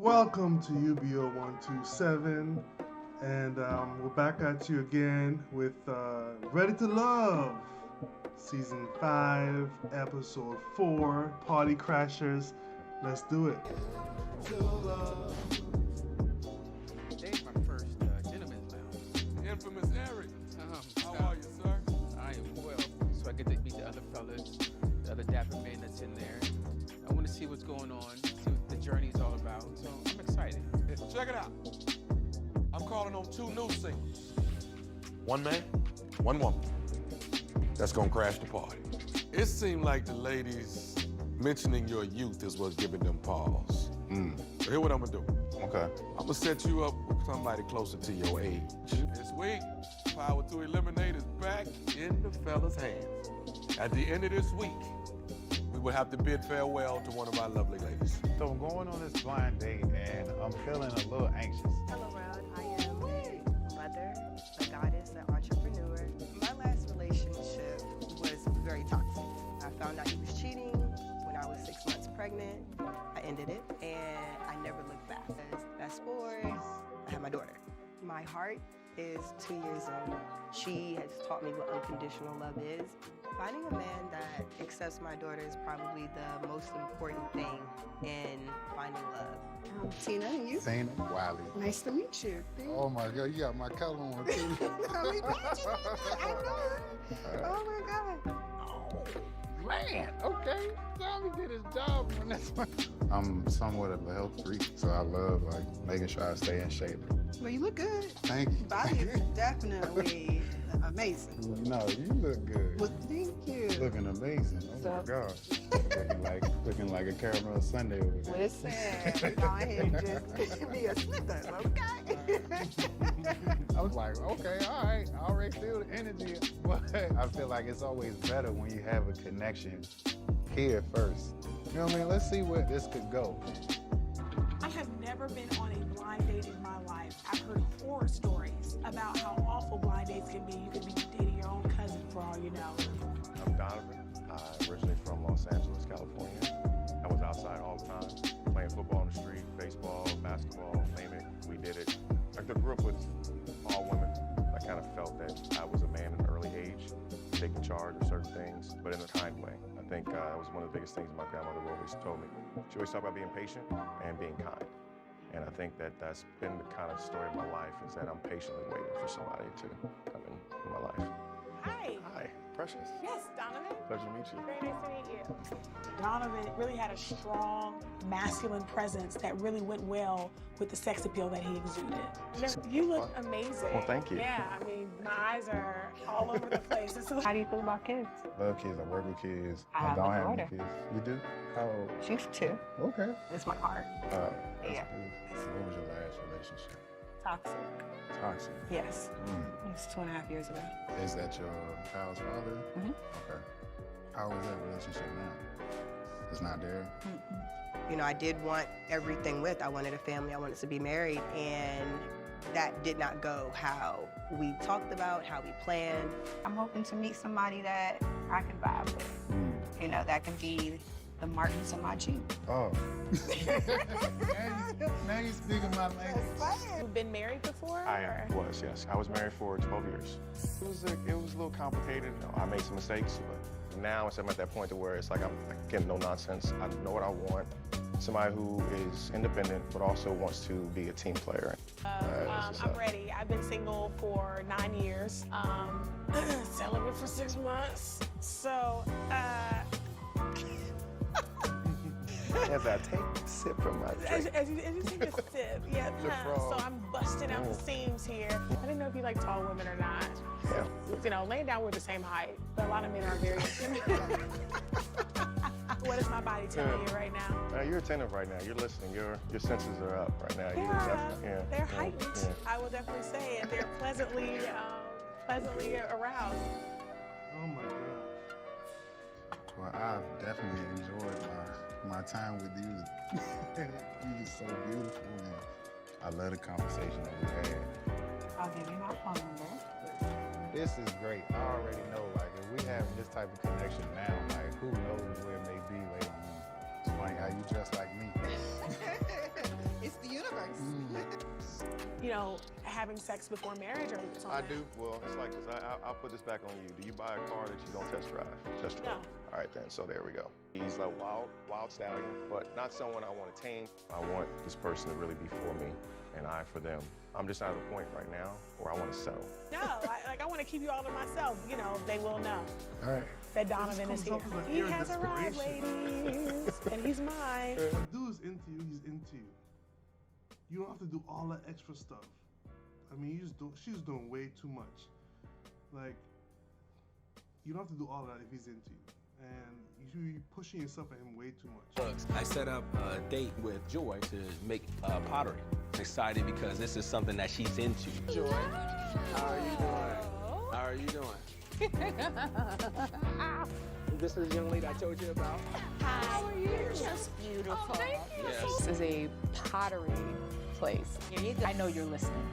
Welcome to UBO127, and we're back at you again with Ready to Love, Season 5, Episode 4, Party Crashers. Let's do it. Today's my first gentleman's lounge. The infamous Eric. How are you, sir? I am well. So I get to meet the other fellas, the other dapper men that's in there. I want to see what's going on, see what the journey's all about. So I'm excited. Check it out. I'm calling on 2 new singles. One man, one woman. That's gonna crash the party. It seemed like the ladies mentioning your youth is what's giving them pause. So here's what I'm gonna do. Okay. I'm gonna set you up with somebody closer to your age. This week, Power to Eliminate is back in the fellas' hands. At the end of this week, we will have to bid farewell to one of our lovely ladies. So I'm going on this blind date and I'm feeling a little anxious. Hello, Rod. I am a mother, a goddess, an entrepreneur. My last relationship was very toxic. I found out he was cheating when I was 6 months pregnant. I ended it, and I never looked back. Fast forward, I have my daughter. My heart is 2 years old. She has taught me what unconditional love is. Finding a man that accepts my daughter is probably the most important thing in finding love. Tina, and you? Zana Wiley. Nice to meet you. Oh my God, you got my color on too. I mean, glad you did that. I know. Oh my God. Oh man, okay. Tommy did his job on this one. I'm somewhat of a health freak, so I love making sure I stay in shape. Well, you look good. Thank you. Body is definitely amazing. No, you look good. Well, thank you. Looking amazing. Oh my God. looking like a caramel sundae over there. Listen, go ahead and just be a Snickers, okay? I was like, okay, all right. I already feel the energy, but I feel like it's always better when you have a connection here first. You know what I mean? Let's see where this could go. I have never been on a blind date in my life. I've heard horror stories about how awful blind dates can be. You could be dating your own cousin for all you know. I'm Donovan. I'm originally from Los Angeles, California. I was outside all the time, playing football on the street, baseball, basketball, name it. We did it. I grew up with all women. I kind of felt that I was a man at an early age, taking charge of certain things, but in a kind way. I think that was one of the biggest things my grandmother always told me. She always talked about being patient and being kind. And I think that that's been the kind of story of my life, is that I'm patiently waiting for somebody to come in my life. Hi. Hi, Precious. Yes, Donovan. Pleasure to meet you. Very nice to meet you. Donovan really had a strong masculine presence that really went well with the sex appeal that he exuded. You look amazing. Well, thank you. Yeah, I mean, my eyes are all over the place. How do you feel about kids? Love kids. I work with kids. I have don't a have any daughter. kids. You do? How old? She's 2. Okay. It's my heart. That's Yeah. good. So what was your last relationship? Toxic. Toxic. Yes. It's 2.5 years ago. Is that your child's father? Mhm. Okay. How is that relationship now? It's not there? Mm-mm. You know, I did want everything with. I wanted a family. I wanted to be married, and that did not go how we talked about, how we planned. I'm hoping to meet somebody that I can vibe with. You know, that can be the Martins of my Jeep. Oh. now you speaking my language. You've been married before? I was, yes. I was married for 12 years. It was a little complicated. You know, I made some mistakes, but now I'm at that point to where it's like I'm getting no nonsense. I know what I want. Somebody who is independent, but also wants to be a team player. I'm ready. I've been single for 9 years. Celibate for 6 months. So, As I take a sip from my drink. as you take a sip, yeah. So I'm busting out the seams here. I didn't know if you like tall women or not. Yeah. You know, laying down we're the same height, but a lot of men are very intimidating. What is my body telling you right now? You're attentive right now. You're listening. Your senses are up right now. They're heightened. Yeah. I will definitely say it. They're pleasantly aroused. Oh my gosh. Well, I've definitely enjoyed my time with you. You're just so beautiful, and I love the conversation that we had. I'll give you my phone number. This is great. I already know, like, if we have this type of connection now, like, who knows where it may be later on. It's funny how you dress like me. It's you know, having sex before marriage or something? I do. Well, it's like this. I'll put this back on you. Do you buy a car that you don't test drive? Test drive. No. All right, then. So there we go. He's a wild stallion, but not someone I want to tame. I want this person to really be for me and I for them. I'm just not at a point right now where I want to settle. No, I want to keep you all to myself. You know, they will know. All right. That Donovan is here. He has arrived, desperation. ladies, and he's mine. If a dude's into you, he's into you. You don't have to do all that extra stuff. I mean, she's doing way too much. Like, you don't have to do all that if he's into you. And you're pushing yourself at him way too much. I set up a date with Joy to make pottery. I'm excited because this is something that she's into. Joy, how are you doing? How are you doing? This is the young lady I told you about. How are you? You're just beautiful. Oh, thank you. Yes. This is a pottery place. I know you're listening.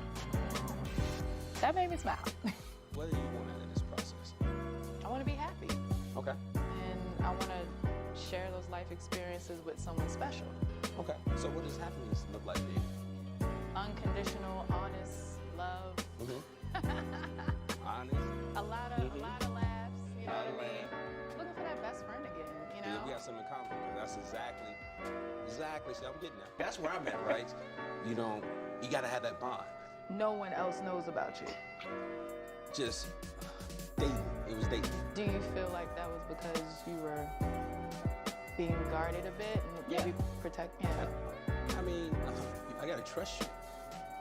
That made me smile. What do you want out of this process? I want to be happy. Okay. And I want to share those life experiences with someone special. Okay. So what does happiness look like to you? Unconditional, honest love. Honest? A lot of laughs, you know what I mean? Looking for that best friend again, you know? Yeah, we got something in common. That's exactly. See, I'm getting that. That's where I'm at, right? You gotta have that bond. No one else knows about you. Just dating. It was dating. Do you feel like that was because you were being guarded a bit and maybe protect? Yeah. I mean, I gotta trust you.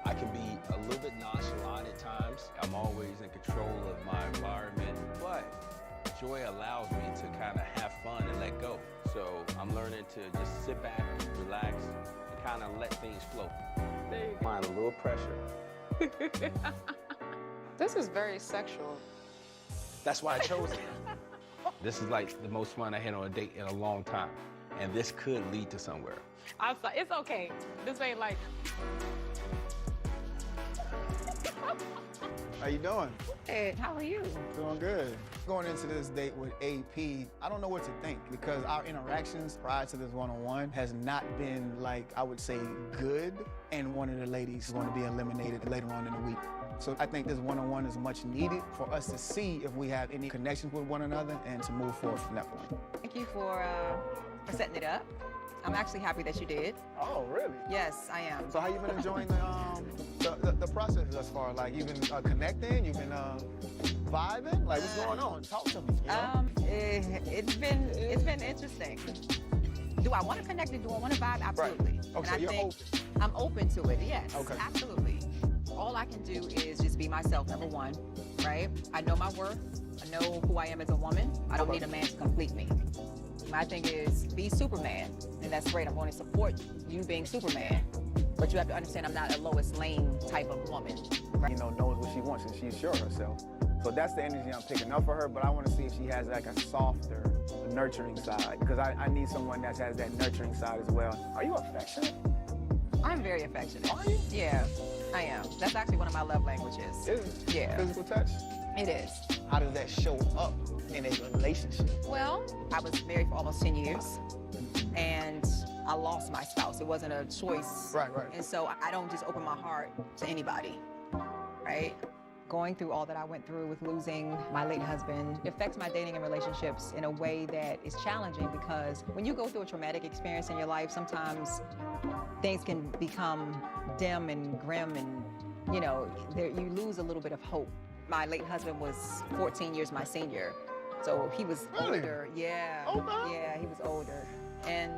I can be a little bit nonchalant at times. I'm always in control of my environment, but Joy allows me to kind of have fun and let go. So I'm learning to just sit back, relax, and kind of let things flow. Find a little pressure. This is very sexual. That's why I chose it. This is like the most fun I had on a date in a long time. And this could lead to somewhere. I'm sorry, it's okay. This ain't like. How you doing? Hey, how are you? Doing good. Going into this date with AP, I don't know what to think because our interactions prior to this one-on-one has not been like, I would say, good. And one of the ladies is going to be eliminated later on in the week. So I think this one-on-one is much needed for us to see if we have any connections with one another and to move forward from that point. Thank you for setting it up. I'm actually happy that you did. Oh, really? Yes, I am. So how you been enjoying the process thus far? Like, you've been connecting, you've been vibing? Like, what's going on? Talk to me. You know? It's been interesting. Do I want to connect and do I want to vibe? Absolutely. Right. Okay, and you're open. I'm open to it, yes. Okay. Absolutely. All I can do is just be myself, number one, right? I know my worth. I know who I am as a woman. I don't need a man to complete me. My thing is be Superman, and that's great. I'm going to support you being Superman. But you have to understand I'm not a Lois Lane type of woman. Right? You know, knows what she wants and she's sure of herself. So that's the energy I'm picking up for her, but I want to see if she has like a softer, nurturing side, because I need someone that has that nurturing side as well. Are you affectionate? I'm very affectionate. Are you? Yeah, I am. That's actually one of my love languages. Is it? Yeah. Physical touch? It is. How does that show up in a relationship? Well, I was married for almost 10 years, and I lost my spouse. It wasn't a choice. Right. And so I don't just open my heart to anybody, right? Going through all that I went through with losing my late husband affects my dating and relationships in a way that is challenging, because when you go through a traumatic experience in your life, sometimes things can become dim and grim, and you lose a little bit of hope. My late husband was 14 years my senior, so he was older. Yeah. Okay. Yeah, he was older, and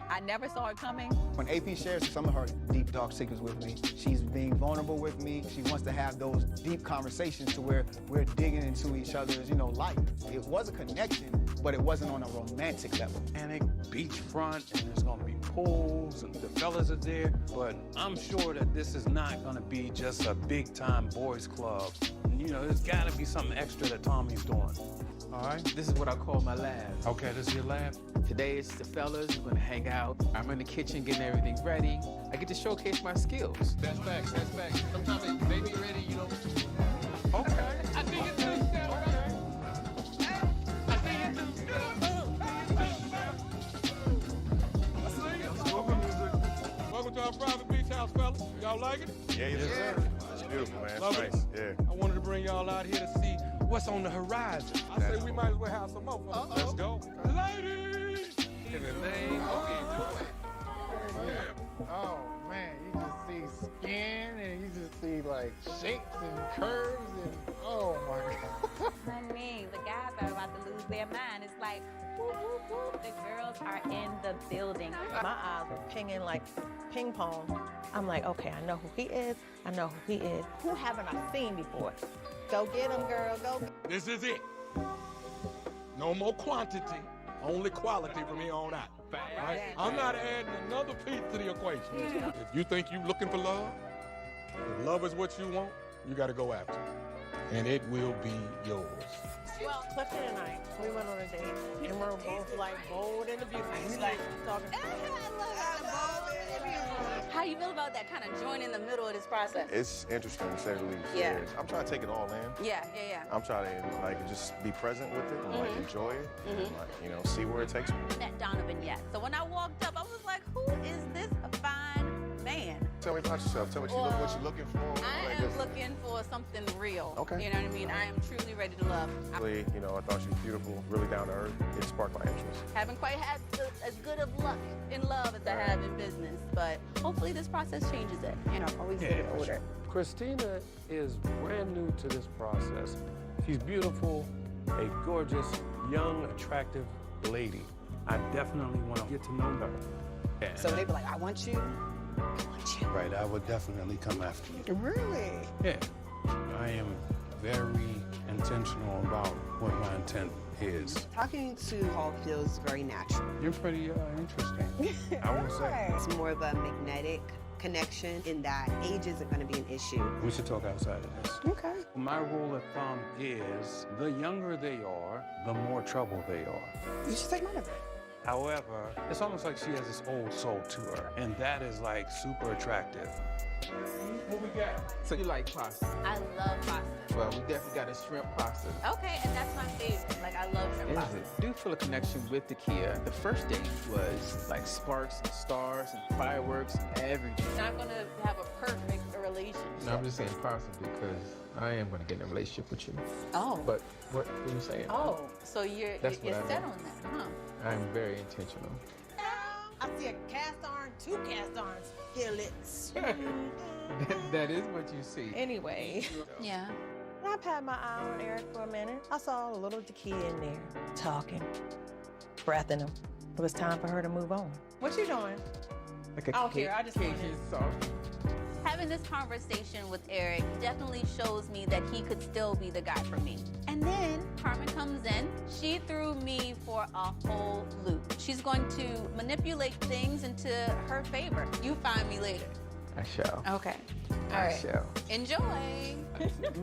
I never saw it coming. When AP shares some of her deep, dark secrets with me, she's being vulnerable with me. She wants to have those deep conversations to where we're digging into each other's, life. It was a connection, but it wasn't on a romantic level. Panic, beachfront, and there's gonna be pools, and the fellas are there. But I'm sure that this is not gonna be just a big-time boys club. There's gotta be something extra that Tommy's doing. All right, this is what I call my lab. Okay, this is your lab? Today it's the fellas, we're gonna hang out. I'm in the kitchen getting everything ready. I get to showcase my skills. That's facts. Sometimes they be ready, Okay. I think it's good. Welcome to our private beach house, fellas. Y'all like it? Yeah, yes, sir. It's beautiful, man. It's Love it. nice. Yeah. I wanted to bring y'all out here to see what's on the horizon. I say we might as well have some more fun. Let's go. Ladies! In the name of enjoy. Oh man, you just see skin and you just see like shapes and curves and oh my god. Honey, the guys are about to lose their mind. It's like, whoop, whoop, whoop. The girls are in the building. My eyes were pinging like ping pong. I'm like, okay, I know who he is. I know who he is. Who haven't I seen before? Go get him, girl. Go. This is it. No more quantity, only quality from here on out. Right? I'm not adding another piece to the equation. If you think you're looking for love, if love is what you want, you got to go after it. And it will be yours. Well, Clifton and I, we went on a date, and we're both like bold and beautiful. He's like talking. How you feel about that kind of join in the middle of this process? It's interesting to say the least. Yeah. I'm trying to take it all in. Yeah. I'm trying to like just be present with it and like enjoy it and like, see where it takes me. That Donovan yet. So when I walked up, I was like, who is this fine man? Tell me about yourself. Tell me what you're looking for. I Like, am looking for something real. Okay. You know what I mean? I am truly ready to love. Really, I thought she was beautiful, really down to earth. It sparked my interest. Haven't quite had as good of luck in love as I have in business, but hopefully this process changes it. Always get older. Christina is brand new to this process. She's beautiful, a gorgeous, young, attractive lady. I definitely want to get to know her. Yeah. So they be like, I want you. I want you. Right, I would definitely come after you. Really? Yeah. I am very intentional about what my intent is. Talking to Paul feels very natural. You're pretty interesting, I will say. It's more of a magnetic connection in that age isn't going to be an issue. We should talk outside of this. Okay. My rule of thumb is the younger they are, the more trouble they are. You should take mine of it. However, it's almost like she has this old soul to her, and that is like super attractive. What we got? So you like pasta? I love pasta. Well, we definitely got a shrimp pasta. Okay, and that's my favorite. Like, I love shrimp pasta. I do feel a connection with the Kia. The first date was like sparks and stars and fireworks and everything. Not gonna have a perfect relationship. No, I'm just saying possibly because I am going to get in a relationship with you. Oh. But what are you saying? Oh, so you're That's what I set mean. on that, huh? I'm very intentional. I see a cast iron, 2 cast irons, skillets. That is what you see. Anyway. Yeah. I've had my eye on Eric for a minute. I saw a little kid in there talking, breathing him. It was time for her to move on. What you doing? Like a I don't care, I just wanted- Cajun sauce. Having this conversation with Eric definitely shows me that he could still be the guy for me. And then Carmen comes in. She threw me for a whole loop. She's going to manipulate things into her favor. You find me later. I shall. Okay. All I right. shall. Enjoy.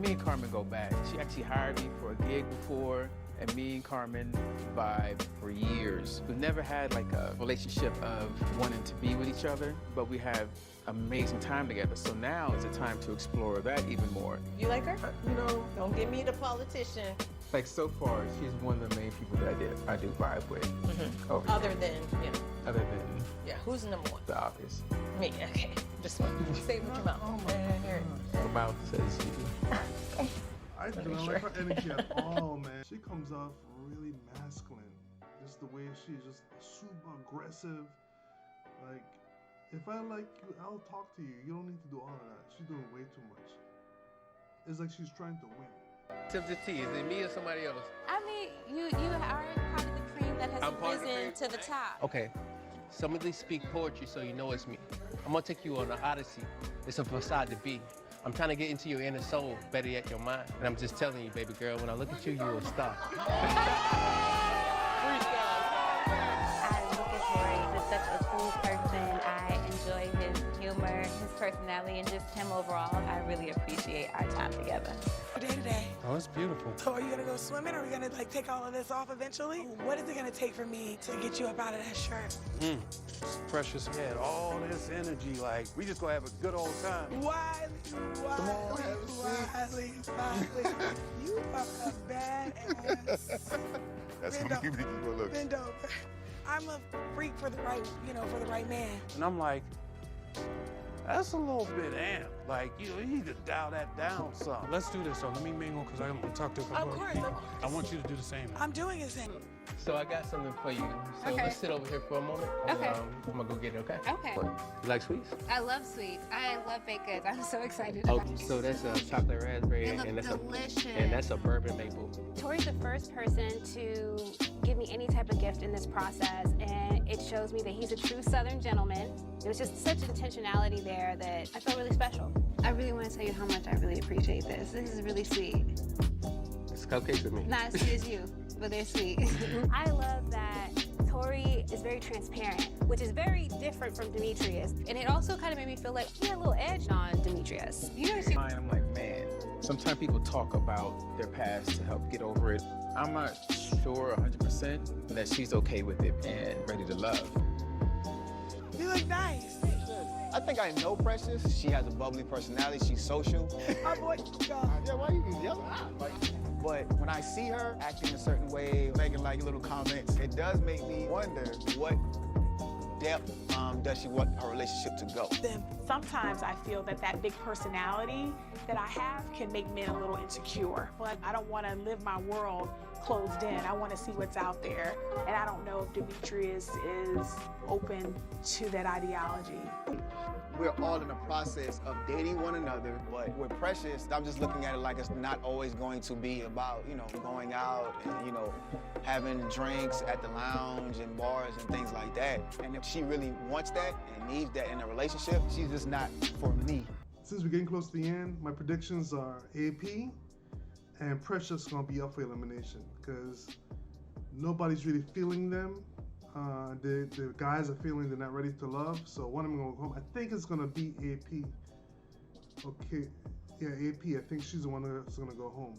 Me and Carmen go back. She actually hired me for a gig before, and me and Carmen vibed for years. We've never had like a relationship of wanting to be with each other, but we have amazing time together. So now is the time to explore that even more. You like her? Don't give me the politician. Like so far, she's one of the main people that I do vibe with. Over Other here. than, Other than yeah, who's number one? the obvious. Me, okay. Just say it with your mouth. The mouth says you. I do not like her energy at all, man. She comes off really masculine. Just the way she's just super aggressive. Like, if I like you, I'll talk to you. You don't need to do all of that. She's doing way too much. It's like she's trying to win. Tip the tea. Is it me or somebody else? I mean, you are part of the cream that has I'm part of the risen cream? to the top. Okay, somebody speak poetry so you know it's me. I'm gonna take you on an odyssey. It's a facade to be. I'm trying to get into your inner soul, better yet your mind. And I'm just telling you, baby girl, when I look at you, you're a star. I look at Corey. He's such a cool person. I enjoy his humor, his personality, and just him overall. I really appreciate our time together. Day to day. Oh, it's beautiful. So are you gonna go swimming? Or are we gonna like take all of this off eventually? What is it gonna take for me to get you up out of that shirt? Precious had all this energy, like we just gonna have a good old time. Wiley. You are a badass. That's Bend how you make you look. Bend over. I'm a freak for the right, for the right man. And I'm like, That's a little bit amped. Like, you need to dial that down some. Let's do this. So let me mingle, because I'm going to talk to a couple Of people. course. I want you to do the same. I'm doing the same. So I got something for you. So Okay. let's sit over here for a moment. Okay. I'm gonna go get it, okay? Okay. You like sweets? I love sweets. I love baked goods. I'm so excited Oh, about it. so that's a chocolate raspberry, They look and that's delicious. a bourbon maple. Tori's the first person to give me any type of gift in this process, and it shows me that he's a true Southern gentleman. There was just such intentionality there that I felt really special. I really want to tell you how much I really appreciate this. This is really sweet. It's cupcakes with me. Not as sweet as you, but they're sweet. I love that Tori is very transparent, which is very different from Demetrius. And it also kind of made me feel like he had a little edge on Demetrius. You know what I'm saying? I'm like, man, sometimes people talk about their past to help get over it. I'm not sure 100% that she's okay with it and ready to love. You look nice. I think I know Precious. She has a bubbly personality. She's social. Our boy, Yeah, why you yelling? But when I see her acting a certain way, making like little comments, it does make me wonder what depth does she want her relationship to go. Then sometimes I feel that big personality that I have can make men a little insecure. But I don't want to live my world closed in. I want to see what's out there. And I don't know if Demetrius is open to that ideology. We're all in the process of dating one another, but with Precious, I'm just looking at it like it's not always going to be about, going out and, having drinks at the lounge and bars and things like that. And if she really wants that and needs that in a relationship, she's just not for me. Since we're getting close to the end, my predictions are AP and Precious gonna be up for elimination because nobody's really feeling them. The guys are feeling they're not ready to love, so one of them gonna go home. I think it's gonna be AP. Okay, yeah, AP. I think she's the one that's gonna go home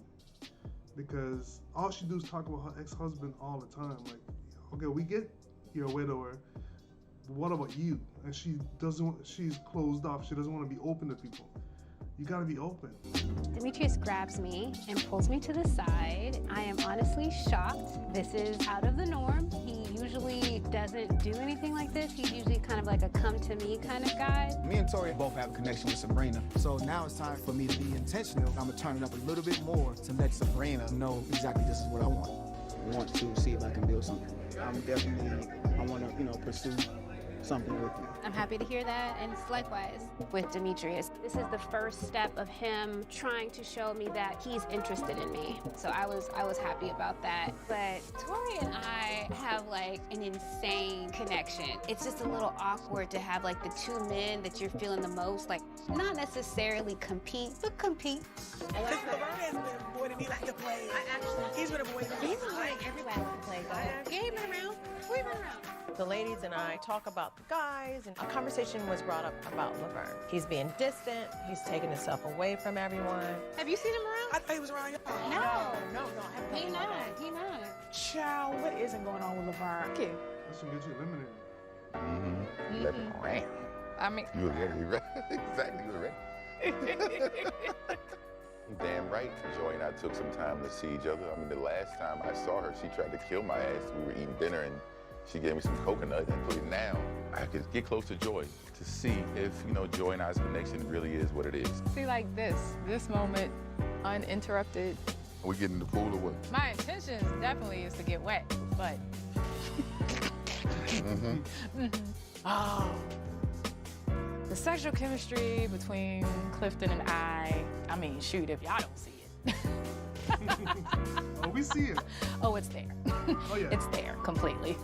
because all she do is talk about her ex-husband all the time. Like, okay, we get you're a widower, but what about you? And she doesn't. She's closed off. She doesn't want to be open to people. You gotta be open. Demetrius grabs me and pulls me to the side. I am honestly shocked. This is out of the norm. He usually doesn't do anything like this. He's usually kind of like a come to me kind of guy. Me and Tori both have a connection with Sabrina. So now it's time for me to be intentional. I'm gonna turn it up a little bit more to let Sabrina know exactly this is what I want. I want to see if I can build something. I want to, pursue something with you. I'm happy to hear that, and it's likewise with Demetrius. This is the first step of him trying to show me that he's interested in me. So I was happy about that. But Tori and I have like an insane connection. It's just a little awkward to have like the two men that you're feeling the most, like not necessarily compete, but compete. Laverne has been a boy that he like to play. He's been a boy that He's been like everybody likes to play golf. Yeah, he been around. We've been around. The ladies and I talk about the guys, and a conversation was brought up about Laverne. He's being distant. He's taking himself away from everyone. Have you seen him around? I thought he was around y'all. No. He not. Child, what isn't going on with Laverne? Okay. That's what gets you eliminated. Laverne. I mean, You were right. Exactly, you were right. Damn right. Joy and I took some time to see each other. I mean, the last time I saw her, she tried to kill my ass. We were eating dinner and she gave me some coconut. And now I could get close to Joy to see if, Joy and I's connection really is what it is. See, like this moment, uninterrupted. Are we getting in the pool or what? My intention definitely is to get wet, but. Oh. The sexual chemistry between Clifton and I mean, shoot, if y'all don't see it. Oh, we see it. Oh, it's there. Oh, yeah. It's there, completely.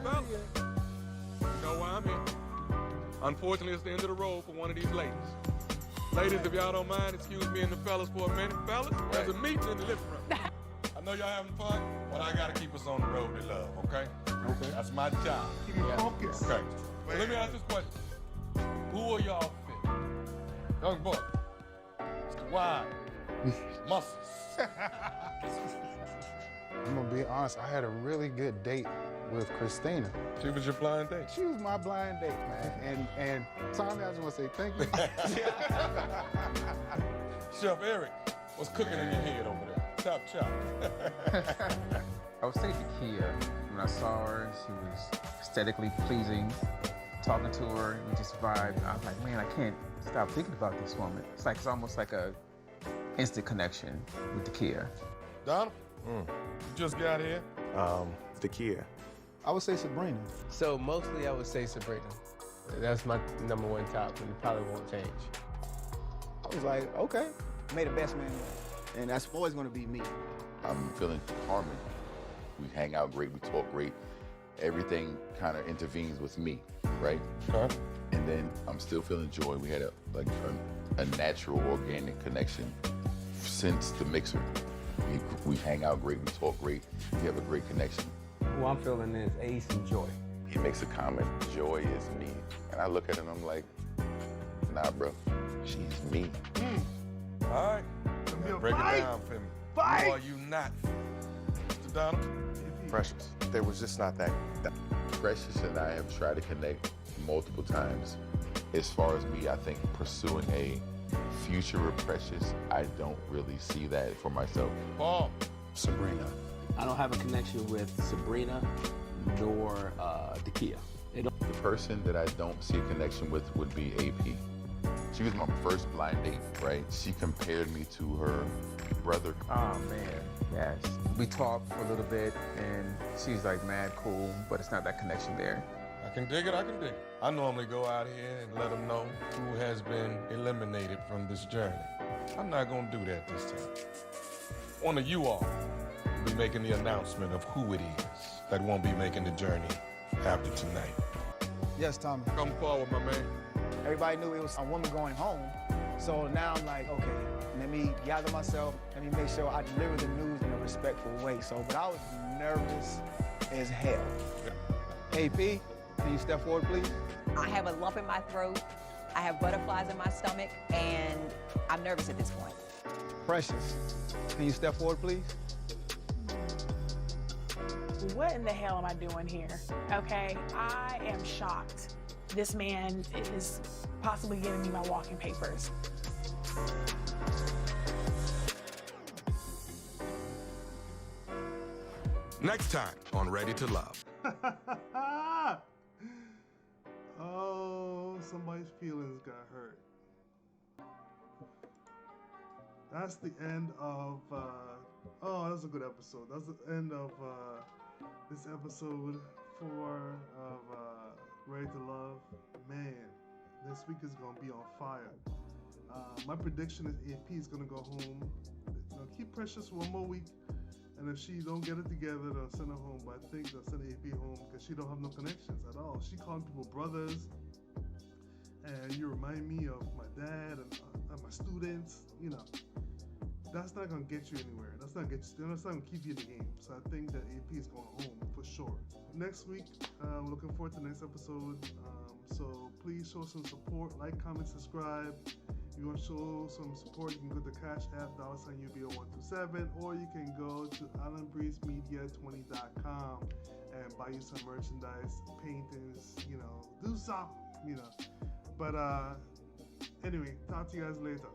Fellas, you know why I'm here. Unfortunately, it's the end of the road for one of these ladies. Ladies, if y'all don't mind, excuse me and the fellas for a minute. Fellas, there's a meeting in the living room. I know y'all having fun, but I gotta keep us on the road to love, okay? Okay. That's my job. Keep it focused. Okay. So let me ask this question. Who are y'all fit? Young boy. Mr. Wide. Muscles. I'm gonna be honest, I had a really good date with Christina. She was your blind date? She was my blind date, man. And Tommy, I just want to say thank you. Chef Eric, what's cooking in your head over there? Chop, chop. I was thinking Kia. When I saw her, she was aesthetically pleasing. Talking to her, we just vibed. I was like, man, I can't stop thinking about this woman. It's almost like a instant connection with Dakia. Donald, you just got here. Dakia. I would say Sabrina. So mostly I would say Sabrina. That's my number one top, and it probably won't change. I was like, okay. May the best man win. And that's always gonna be me. I'm feeling Carmen. We hang out great, we talk great. Everything kind of intervenes with me, right? Okay. And then I'm still feeling Joy. We had a natural, organic connection since the mixer. We hang out great, we talk great, we have a great connection. Who I'm feeling is Ace and Joy. He makes a comment, Joy is me. And I look at him and I'm like, nah, bro, she's me. All right. Now break it down for me. Who are you not? Mr. Donald? Precious. There was just not that. Precious and I have tried to connect multiple times. As far as me, I think pursuing a future with Precious, I don't really see that for myself. Paul. Sabrina. I don't have a connection with Sabrina nor Dakia. The person that I don't see a connection with would be AP. She was my first blind date, right? She compared me to her brother. Oh man, yes. We talked for a little bit and she's like mad cool, but it's not that connection there. I can dig it, I can dig it. I normally go out here and let them know who has been eliminated from this journey. I'm not gonna do that this time. One of you all will be making the announcement of who it is that won't be making the journey after tonight. Yes, Tommy. Come forward, my man. Everybody knew it was a woman going home. So now I'm like, okay, let me gather myself. Let me make sure I deliver the news in a respectful way. But I was nervous as hell. AP, can you step forward, please? I have a lump in my throat. I have butterflies in my stomach, and I'm nervous at this point. Precious, can you step forward, please? What in the hell am I doing here? Okay, I am shocked. This man is possibly giving me my walking papers. Next time on Ready to Love. Oh, somebody's feelings got hurt. That's the end of, oh, that's a good episode. That's the end of this episode 4 of Ready to Love. Man, this week is going to be on fire. My prediction is AP is going to go home. Keep Precious one more week. And if she don't get it together, they'll send her home. But I think they'll send AP home because she don't have no connections at all. She calling people brothers. And you remind me of my dad and my students. You know, that's not going to get you anywhere. That's not going to keep you in the game. So I think that AP is going home for sure. Next week, we're looking forward to the next episode. So please show some support. Like, comment, subscribe. If you want to show some support, you can go to CashApp UBO127, or you can go to AlanBreezeMedia20.com and buy you some merchandise, paintings, do something, But anyway, talk to you guys later.